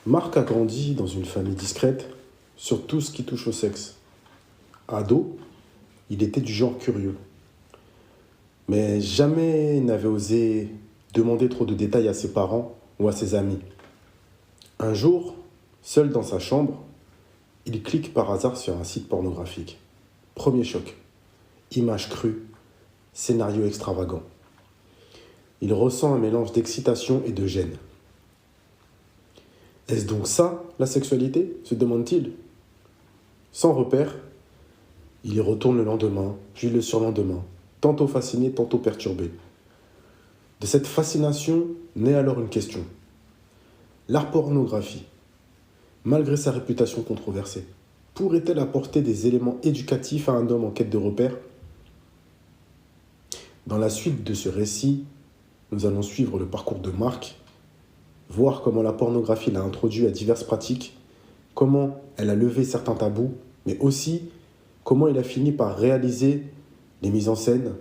Marc a grandi dans une famille discrète sur tout ce qui touche au sexe. Ado, il était du genre curieux, mais jamais il n'avait osé demander trop de détails à ses parents ou à ses amis. Un jour, seul dans sa chambre, il clique par hasard sur un site pornographique. Premier choc, image crue, scénario extravagant. Il ressent un mélange d'excitation et de gêne. Est-ce donc ça, la sexualité se demande-t-il. Sans repère, il y retourne le lendemain, puis le surlendemain, tantôt fasciné, tantôt perturbé. De cette fascination naît alors une question. La pornographie, malgré sa réputation controversée, pourrait-elle apporter des éléments éducatifs à un homme en quête de repères? Dans la suite de ce récit, nous allons suivre le parcours de Marc, voir comment la pornographie l'a introduit à diverses pratiques, comment elle a levé certains tabous, mais aussi comment il a fini par réaliser les mises en scène,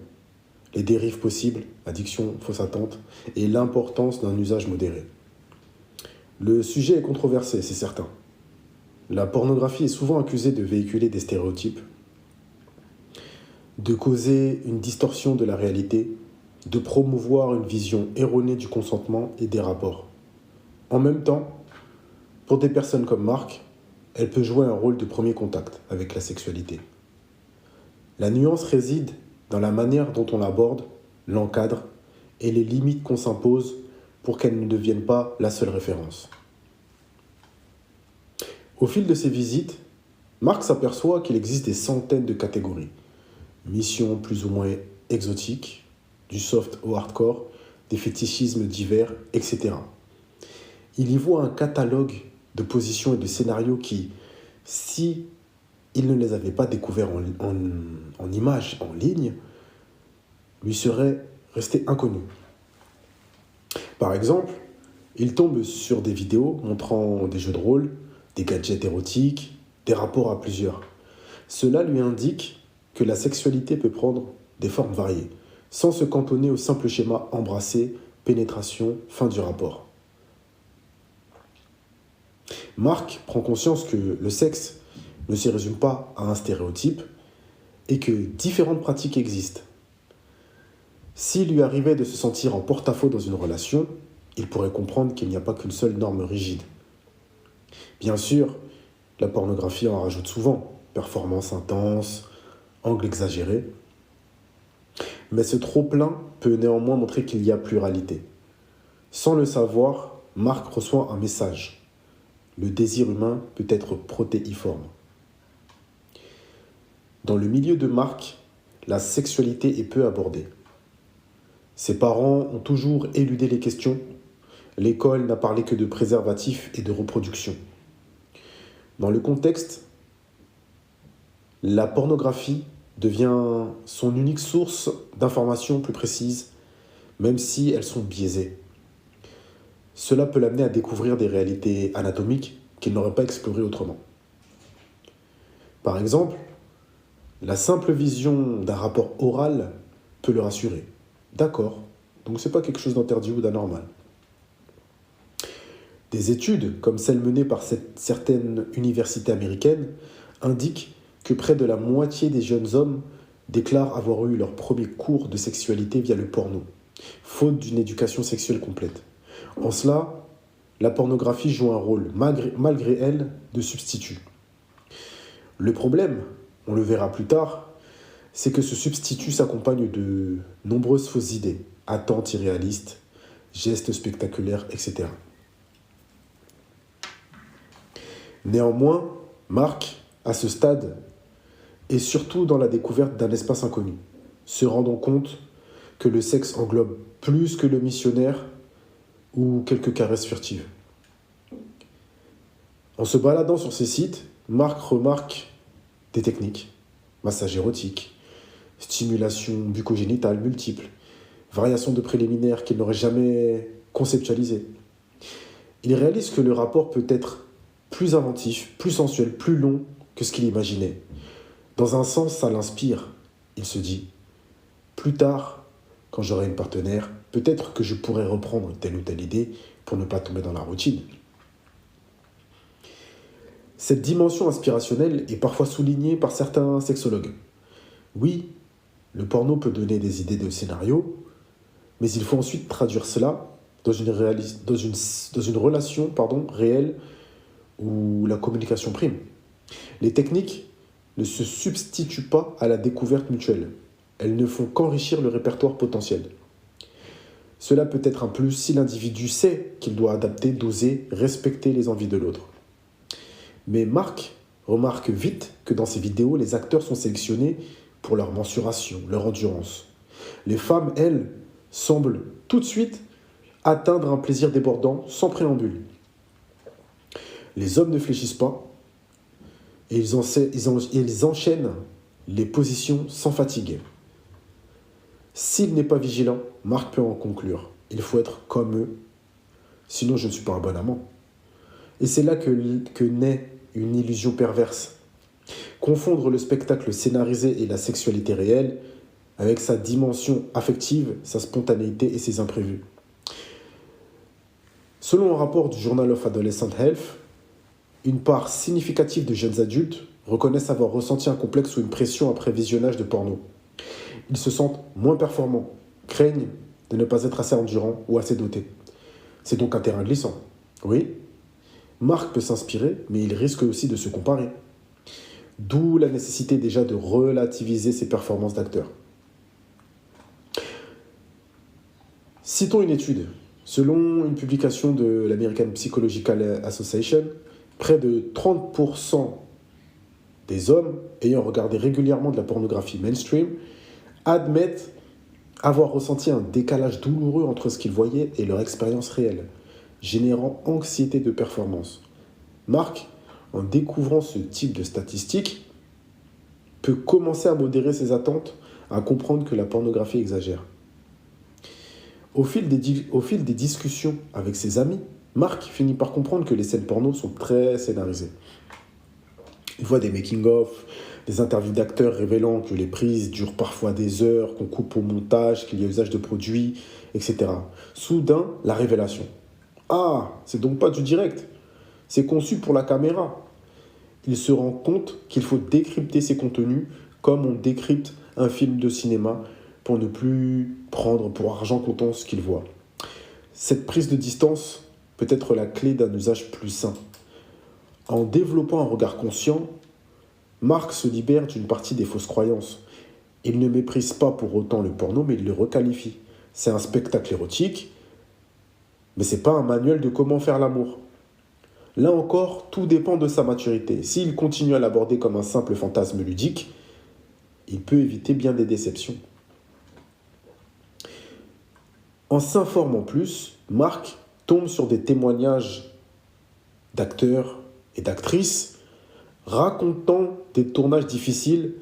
les dérives possibles, addiction, fausse attente, et l'importance d'un usage modéré. Le sujet est controversé, c'est certain. La pornographie est souvent accusée de véhiculer des stéréotypes, de causer une distorsion de la réalité, de promouvoir une vision erronée du consentement et des rapports. En même temps, pour des personnes comme Marc, elle peut jouer un rôle de premier contact avec la sexualité. La nuance réside dans la manière dont on l'aborde, l'encadre et les limites qu'on s'impose pour qu'elle ne devienne pas la seule référence. Au fil de ses visites, Marc s'aperçoit qu'il existe des centaines de catégories. Missions plus ou moins exotiques, du soft au hardcore, des fétichismes divers, etc. Il y voit un catalogue de positions et de scénarios qui, si il ne les avait pas découverts en images, en ligne, lui seraient restés inconnus. Par exemple, il tombe sur des vidéos montrant des jeux de rôle, des gadgets érotiques, des rapports à plusieurs. Cela lui indique que la sexualité peut prendre des formes variées, sans se cantonner au simple schéma embrasser, pénétration, fin du rapport. Marc prend conscience que le sexe ne se résume pas à un stéréotype et que différentes pratiques existent. S'il lui arrivait de se sentir en porte-à-faux dans une relation, il pourrait comprendre qu'il n'y a pas qu'une seule norme rigide. Bien sûr, la pornographie en rajoute souvent, performance intense, angle exagéré, mais ce trop-plein peut néanmoins montrer qu'il y a pluralité. Sans le savoir, Marc reçoit un message. Le désir humain peut être protéiforme. Dans le milieu de Marc, la sexualité est peu abordée. Ses parents ont toujours éludé les questions. L'école n'a parlé que de préservatifs et de reproduction. Dans le contexte, la pornographie devient son unique source d'informations plus précises, même si elles sont biaisées. Cela peut l'amener à découvrir des réalités anatomiques qu'il n'aurait pas explorées autrement. Par exemple, la simple vision d'un rapport oral peut le rassurer. D'accord, donc c'est pas quelque chose d'interdit ou d'anormal. Des études, comme celles menées par certaines universités américaines, indiquent que près de la moitié des jeunes hommes déclarent avoir eu leur premier cours de sexualité via le porno, faute d'une éducation sexuelle complète. En cela, la pornographie joue un rôle, malgré elle, de substitut. Le problème, on le verra plus tard, c'est que ce substitut s'accompagne de nombreuses fausses idées, attentes irréalistes, gestes spectaculaires, etc. Néanmoins, Marc, à ce stade, est surtout dans la découverte d'un espace inconnu, se rendant compte que le sexe englobe plus que le missionnaire ou quelques caresses furtives. En se baladant sur ces sites, Marc remarque des techniques, massage érotique, stimulation bucco-génitale multiple, variations de préliminaires qu'il n'aurait jamais conceptualisées. Il réalise que le rapport peut être plus inventif, plus sensuel, plus long que ce qu'il imaginait. Dans un sens, ça l'inspire. Il se dit, plus tard, quand j'aurai une partenaire, peut-être que je pourrai reprendre telle ou telle idée pour ne pas tomber dans la routine. Cette dimension inspirationnelle est parfois soulignée par certains sexologues. Oui, le porno peut donner des idées de scénario, mais il faut ensuite traduire cela dans une relation réelle où la communication prime. Les techniques ne se substituent pas à la découverte mutuelle. Elles ne font qu'enrichir le répertoire potentiel. Cela peut être un plus si l'individu sait qu'il doit adapter, doser, respecter les envies de l'autre. Mais Marc remarque vite que dans ses vidéos, les acteurs sont sélectionnés pour leur mensuration, leur endurance. Les femmes, elles, semblent tout de suite atteindre un plaisir débordant sans préambule. Les hommes ne fléchissent pas et ils enchaînent les positions sans fatigue. S'il n'est pas vigilant, Marc peut en conclure. Il faut être comme eux, sinon je ne suis pas un bon amant. Et c'est là que naît une illusion perverse. Confondre le spectacle scénarisé et la sexualité réelle avec sa dimension affective, sa spontanéité et ses imprévus. Selon un rapport du Journal of Adolescent Health, une part significative de jeunes adultes reconnaissent avoir ressenti un complexe ou une pression après visionnage de porno. Ils se sentent moins performants, craignent de ne pas être assez endurants ou assez dotés. C'est donc un terrain glissant. Oui, Marc peut s'inspirer, mais il risque aussi de se comparer. D'où la nécessité déjà de relativiser ses performances d'acteur. Citons une étude. Selon une publication de l'American Psychological Association, près de 30% des hommes ayant regardé régulièrement de la pornographie mainstream admettent avoir ressenti un décalage douloureux entre ce qu'ils voyaient et leur expérience réelle, générant anxiété de performance. Marc, en découvrant ce type de statistiques, peut commencer à modérer ses attentes, à comprendre que la pornographie exagère. Au fil des discussions avec ses amis, Marc finit par comprendre que les scènes porno sont très scénarisées. Il voit des making-of, des interviews d'acteurs révélant que les prises durent parfois des heures, qu'on coupe au montage, qu'il y a usage de produits, etc. Soudain, la révélation. Ah, c'est donc pas du direct. C'est conçu pour la caméra. Il se rend compte qu'il faut décrypter ces contenus comme on décrypte un film de cinéma pour ne plus prendre pour argent comptant ce qu'il voit. Cette prise de distance peut être la clé d'un usage plus sain. En développant un regard conscient, Marc se libère d'une partie des fausses croyances. Il ne méprise pas pour autant le porno, mais il le requalifie. C'est un spectacle érotique, mais c'est pas un manuel de comment faire l'amour. Là encore, tout dépend de sa maturité. S'il continue à l'aborder comme un simple fantasme ludique, il peut éviter bien des déceptions. En s'informant plus, Marc tombe sur des témoignages d'acteurs et d'actrices racontant des tournages difficiles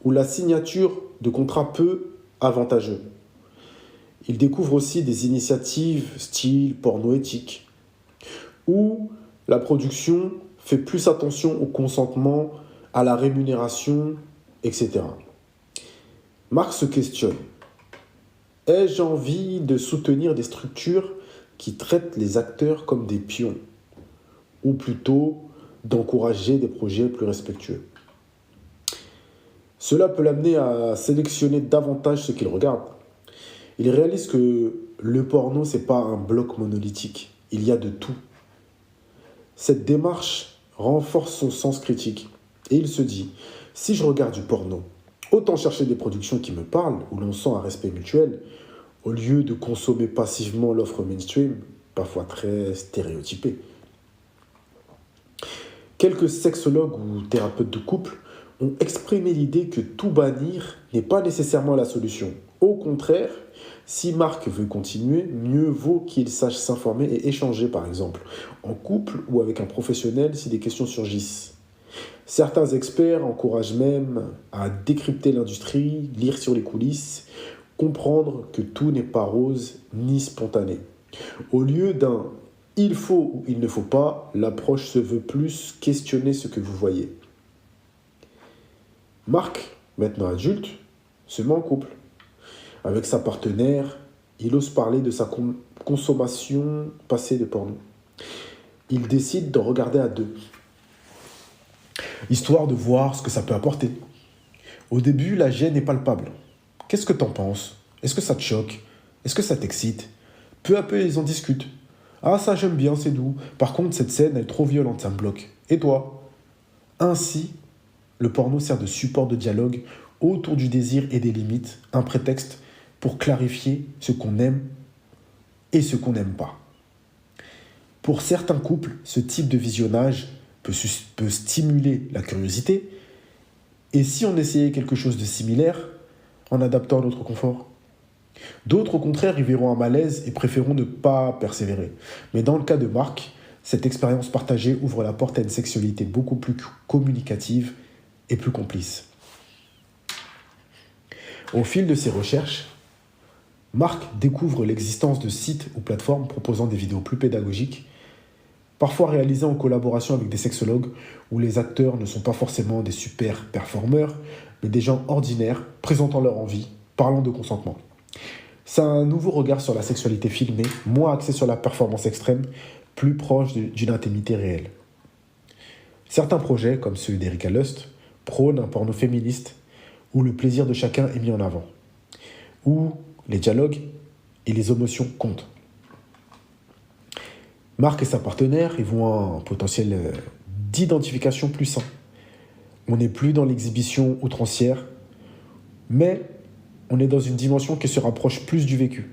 ou la signature de contrats peu avantageux. Il découvre aussi des initiatives style porno éthique, où la production fait plus attention au consentement, à la rémunération, etc. Marc se questionne. Ai-je envie de soutenir des structures qui traitent les acteurs comme des pions, ou plutôt d'encourager des projets plus respectueux? Cela peut l'amener à sélectionner davantage ce qu'il regarde. Il réalise que le porno, c'est pas un bloc monolithique. Il y a de tout. Cette démarche renforce son sens critique. Et il se dit, si je regarde du porno, autant chercher des productions qui me parlent, où l'on sent un respect mutuel, au lieu de consommer passivement l'offre mainstream, parfois très stéréotypée. Quelques sexologues ou thérapeutes de couple ont exprimé l'idée que tout bannir n'est pas nécessairement la solution. Au contraire, si Marc veut continuer, mieux vaut qu'il sache s'informer et échanger, par exemple, en couple ou avec un professionnel si des questions surgissent. Certains experts encouragent même à décrypter l'industrie, lire sur les coulisses, comprendre que tout n'est pas rose ni spontané. Au lieu d'un « il faut » ou « il ne faut pas », l'approche se veut plus questionner ce que vous voyez. Marc, maintenant adulte, se met en couple. Avec sa partenaire, il ose parler de sa consommation passée de porno. Il décide de regarder à deux. histoire de voir ce que ça peut apporter. Au début, la gêne est palpable. Qu'est-ce que t'en penses? Est-ce que ça te choque? Est-ce que ça t'excite? Peu à peu, ils en discutent. Ah, ça j'aime bien, c'est doux. Par contre, cette scène, elle est trop violente, ça me bloque. Et toi? Ainsi, le porno sert de support de dialogue autour du désir et des limites, un prétexte pour clarifier ce qu'on aime et ce qu'on n'aime pas. Pour certains couples, ce type de visionnage peut stimuler la curiosité, et si on essayait quelque chose de similaire, en adaptant à notre confort. D'autres, au contraire, y verront un malaise et préféreront ne pas persévérer. Mais dans le cas de Marc, cette expérience partagée ouvre la porte à une sexualité beaucoup plus communicative et plus complice. Au fil de ses recherches, Marc découvre l'existence de sites ou plateformes proposant des vidéos plus pédagogiques, parfois réalisées en collaboration avec des sexologues où les acteurs ne sont pas forcément des super performeurs, mais des gens ordinaires présentant leur envie, parlant de consentement. C'est un nouveau regard sur la sexualité filmée, moins axé sur la performance extrême, plus proche d'une intimité réelle. Certains projets, comme ceux d'Erika Lust, prônent un porno féministe où le plaisir de chacun est mis en avant, où les dialogues et les émotions comptent. Marc et sa partenaire y voient un potentiel d'identification plus sain. On n'est plus dans l'exhibition outrancière, mais on est dans une dimension qui se rapproche plus du vécu.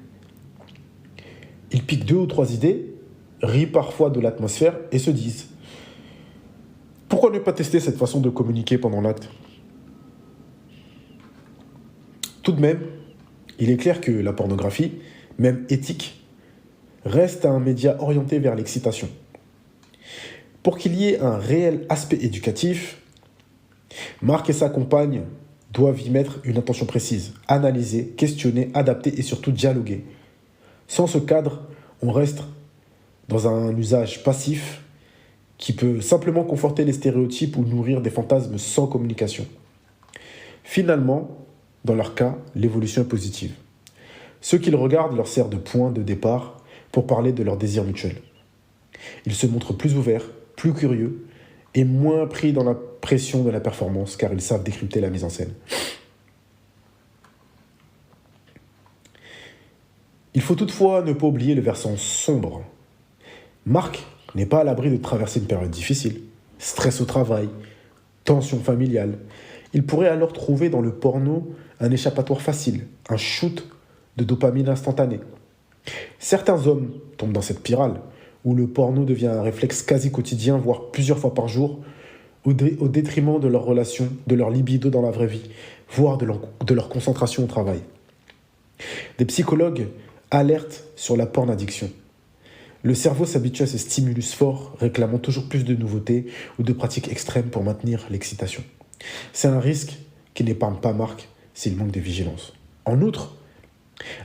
Ils piquent 2 ou 3 idées, rient parfois de l'atmosphère et se disent « Pourquoi ne pas tester cette façon de communiquer pendant l'acte ?» Tout de même, il est clair que la pornographie, même éthique, reste un média orienté vers l'excitation. Pour qu'il y ait un réel aspect éducatif, Marc et sa compagne doivent y mettre une attention précise, analyser, questionner, adapter et surtout dialoguer. Sans ce cadre, on reste dans un usage passif qui peut simplement conforter les stéréotypes ou nourrir des fantasmes sans communication. Finalement, dans leur cas, l'évolution est positive. Ce qu'ils regardent leur sert de point de départ pour parler de leurs désirs mutuels. Ils se montrent plus ouverts, plus curieux et moins pris dans la pression de la performance car ils savent décrypter la mise en scène. Il faut toutefois ne pas oublier le versant sombre. Marc n'est pas à l'abri de traverser une période difficile, stress au travail, tension familiale. Il pourrait alors trouver dans le porno un échappatoire facile, un shoot de dopamine instantanée. Certains hommes tombent dans cette spirale où le porno devient un réflexe quasi quotidien, voire plusieurs fois par jour, au détriment de leur relation, de leur libido dans la vraie vie, voire de leur concentration au travail. Des psychologues alertent sur la porn-addiction. Le cerveau s'habitue à ces stimulus forts, réclamant toujours plus de nouveautés ou de pratiques extrêmes pour maintenir l'excitation. C'est un risque qui n'épargne pas Marc s'il manque de vigilance. En outre,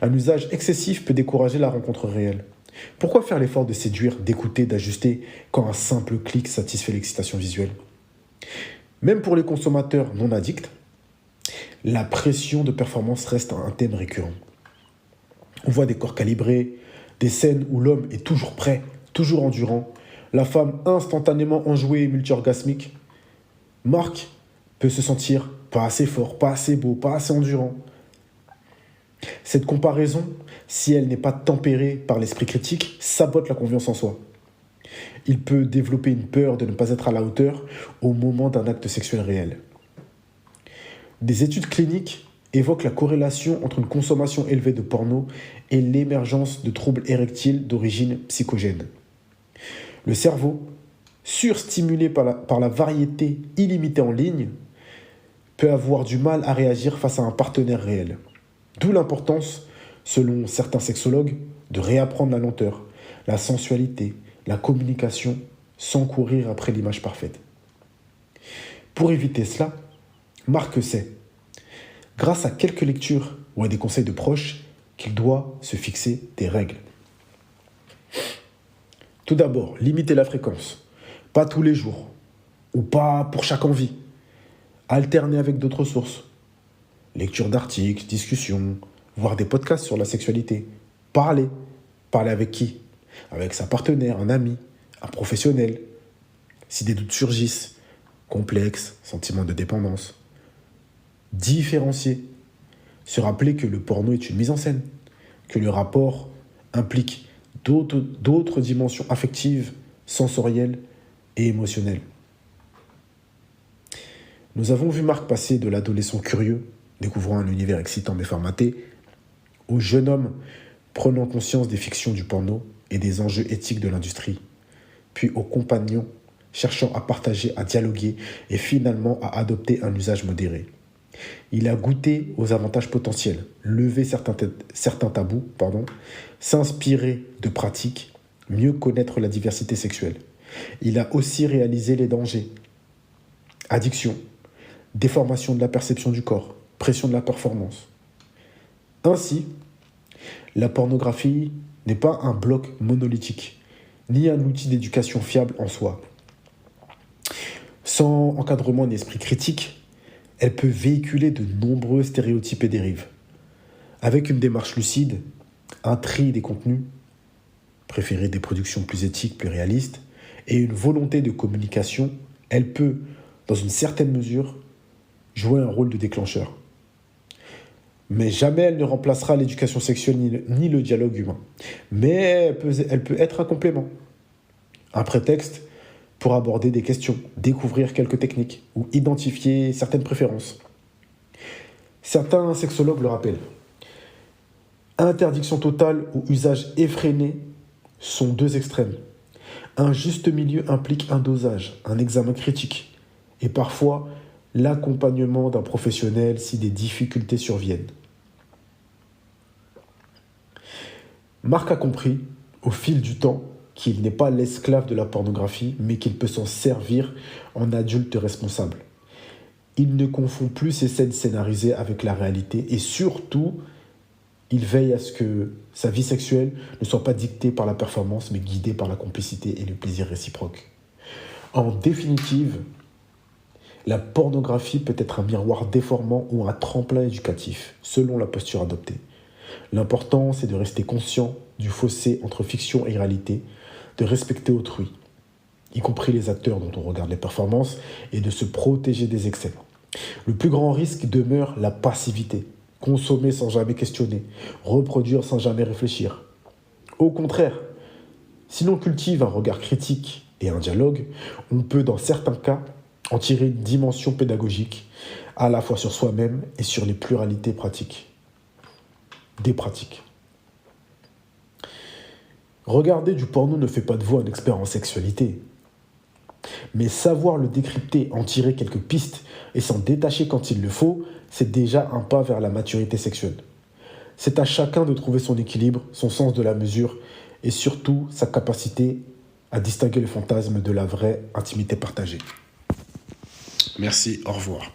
un usage excessif peut décourager la rencontre réelle. Pourquoi faire l'effort de séduire, d'écouter, d'ajuster quand un simple clic satisfait l'excitation visuelle? Même pour les consommateurs non addicts, la pression de performance reste un thème récurrent. On voit des corps calibrés, des scènes où l'homme est toujours prêt, toujours endurant, la femme instantanément enjouée et multi-orgasmique. Marc peut se sentir pas assez fort, pas assez beau, pas assez endurant. Cette comparaison, si elle n'est pas tempérée par l'esprit critique, sabote la confiance en soi. Il peut développer une peur de ne pas être à la hauteur au moment d'un acte sexuel réel. Des études cliniques évoquent la corrélation entre une consommation élevée de porno et l'émergence de troubles érectiles d'origine psychogène. Le cerveau, surstimulé par la variété illimitée en ligne, peut avoir du mal à réagir face à un partenaire réel. D'où l'importance, selon certains sexologues, de réapprendre la lenteur, la sensualité, la communication, sans courir après l'image parfaite. Pour éviter cela, Marc sait, grâce à quelques lectures ou à des conseils de proches, qu'il doit se fixer des règles. Tout d'abord, limiter la fréquence. Pas tous les jours, ou pas pour chaque envie. Alterner avec d'autres sources. Lecture d'articles, discussions, voir des podcasts sur la sexualité. Parler. Parler avec qui? Avec sa partenaire, un ami, un professionnel. Si des doutes surgissent, complexe, sentiment de dépendance. Différencier. Se rappeler que le porno est une mise en scène, que le rapport implique d'autres dimensions affectives, sensorielles et émotionnelles. Nous avons vu Marc passer de l'adolescent curieux, découvrant un univers excitant mais formaté, au jeune homme prenant conscience des fictions du porno et des enjeux éthiques de l'industrie, puis au compagnon cherchant à partager, à dialoguer et finalement à adopter un usage modéré. Il a goûté aux avantages potentiels, levé certains tabous, s'inspirer de pratiques, mieux connaître la diversité sexuelle. Il a aussi réalisé les dangers, addiction, déformation de la perception du corps, pression de la performance. Ainsi, la pornographie n'est pas un bloc monolithique, ni un outil d'éducation fiable en soi. Sans encadrement et esprit critique, elle peut véhiculer de nombreux stéréotypes et dérives. Avec une démarche lucide, un tri des contenus, préférer des productions plus éthiques, plus réalistes, et une volonté de communication, elle peut, dans une certaine mesure, jouer un rôle de déclencheur. Mais jamais elle ne remplacera l'éducation sexuelle ni le dialogue humain. Mais elle peut être un complément, un prétexte pour aborder des questions, découvrir quelques techniques ou identifier certaines préférences. Certains sexologues le rappellent. Interdiction totale ou usage effréné sont deux extrêmes. Un juste milieu implique un dosage, un examen critique et parfois l'accompagnement d'un professionnel si des difficultés surviennent. Marc a compris, au fil du temps, qu'il n'est pas l'esclave de la pornographie, mais qu'il peut s'en servir en adulte responsable. Il ne confond plus ces scènes scénarisées avec la réalité et surtout, il veille à ce que sa vie sexuelle ne soit pas dictée par la performance, mais guidée par la complicité et le plaisir réciproque. En définitive, la pornographie peut être un miroir déformant ou un tremplin éducatif, selon la posture adoptée. L'important, c'est de rester conscient du fossé entre fiction et réalité, de respecter autrui, y compris les acteurs dont on regarde les performances, et de se protéger des excès. Le plus grand risque demeure la passivité, consommer sans jamais questionner, reproduire sans jamais réfléchir. Au contraire, si l'on cultive un regard critique et un dialogue, on peut dans certains cas en tirer une dimension pédagogique, à la fois sur soi-même et sur les pluralités des pratiques. Regarder du porno ne fait pas de vous un expert en sexualité. Mais savoir le décrypter, en tirer quelques pistes et s'en détacher quand il le faut, c'est déjà un pas vers la maturité sexuelle. C'est à chacun de trouver son équilibre, son sens de la mesure et surtout sa capacité à distinguer le fantasme de la vraie intimité partagée. Merci, au revoir.